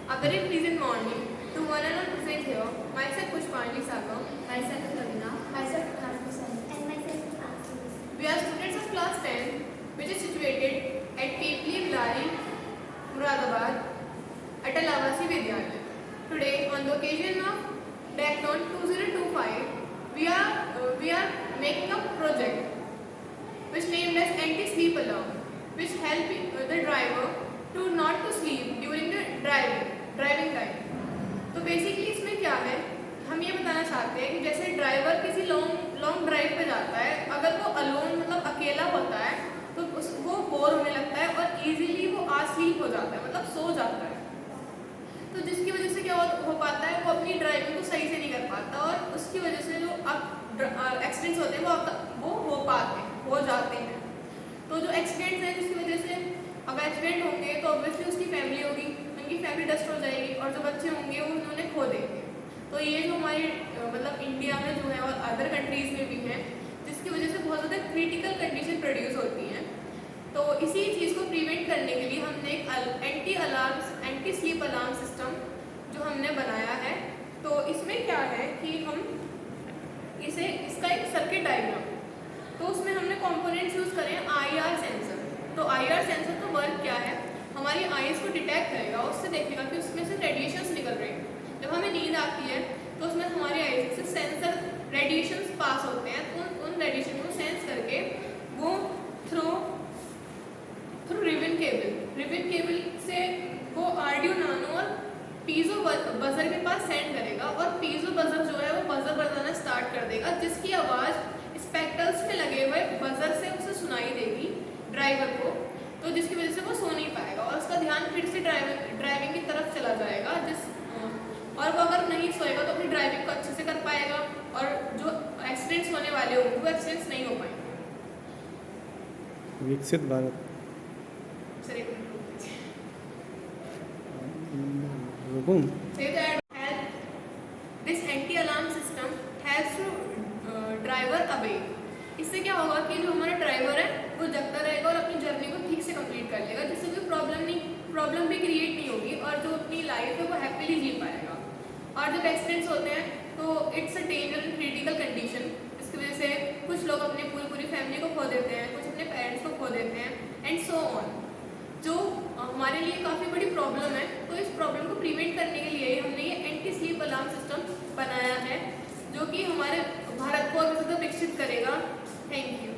A very pleasant morning to one and all present here. Myself Pushpanjali Sagar. Myself Ravina. Myself Nafisa. And myself Asli. We are students of class 10, which is situated at Pepli Bilari, Muradabad, at Alavasi Vidyalaya. Today, on the occasion of Decathlon 2025, we are making a project which named as anti-sleep alarm, which help the driver to not to sleep during the driving time. तो basically इसमें क्या है, हम ये बताना चाहते हैं कि जैसे ड्राइवर किसी लॉन्ग ड्राइव पे जाता है, अगर वो अलोन मतलब अकेला होता है तो वो बोर होने लगता है और इजीली वो आस्लीप हो जाता है, मतलब सो जाता है। तो जिसकी वजह से क्या हो पाता है, वो अपनी ड्राइविंग को सही से नहीं कर पाता और उसकी वजह से जो अब एक्सीडेंट्स होते हैं वो हो जाते हैं। तो जो एक्सीडेंट्स हैं जिसकी वजह से अगर एक्सीडेंट होंगे तो ऑब्वियसली उसकी फैमिली होगी, उनकी फैमिली डस्ट हो जाएगी और जो बच्चे होंगे वो उन्होंने खो देंगे। तो ये जो हमारी मतलब इंडिया में जो है और अदर कंट्रीज़ में भी है, जिसकी वजह से बहुत ज़्यादा क्रिटिकल कंडीशन प्रोड्यूस होती हैं। तो इसी चीज़ को प्रिवेंट करने के लिए हमने एक एंटी स्लीप अलार्म सिस्टम जो हमने बनाया है। तो इसमें क्या है कि हम इसका एक सर्किट डायग्राम, तो उसमें हमने कंपोनेंट्स यूज़ करें IR सेंसर। तो IR सेंसर तो वर्क क्या है, हमारी आईज को डिटेक्ट करेगा, उससे देखेगा कि उसमें से रेडिएशंस निकल रहे हैं। जब हमें नींद आती है तो उसमें हमारी आईज से सेंसर रेडिएशंस पास होते हैं, तो उन रेडिएशन को सेंस करके वो थ्रू रिबन केबल से वो आर्डियो नानो और पीजो बजर के पास सेंड करेगा और पीजो बजर जो है वो बजर बजाना स्टार्ट कर देगा, जिसकी आवाज़ स्पेक्टल्स में लगे हुए बजर से उसे सुनाई देगी ड्राइवर को। तो जिसकी वजह से वो सो नहीं पाएगा और उसका ध्यान फिर से ड्राइविंग की तरफ चला जाएगा। और वो अगर नहीं सोएगा तो अपनी ड्राइविंग को अच्छे से कर पाएगा और जो एक्सीडेंट्स होने वाले होंगे वो एक्सीडेंट्स नहीं हो पाएंगे। विकसित भारत सर एक this anti alarm system has to driver awake. इससे क्या होगा कि जो हमारा ड्राइवर है वो जगता रहेगा और अपनी जर्नी को ठीक से कंप्लीट कर लेगा, जिससे कोई प्रॉब्लम भी क्रिएट नहीं होगी और जो अपनी लाइफ है वो हैप्पीली जी पाएगा। और जब एक्सीडेंट्स होते हैं तो it's a danger and critical condition, जिसकी वजह से कुछ लोग अपनी पूरी फैमिली को खो देते हैं, कुछ अपने पेरेंट्स को खो देते हैं एंड सो ऑन, जो हमारे लिए काफ़ी बड़ी प्रॉब्लम है। तो इस प्रॉब्लम को प्रिवेंट करने के लिए हमने ये एंटी स्लीप अलार्म सिस्टम बनाया है, जो कि हमारे भारत को और भी ज़्यादा विकसित करेगा। Thank you.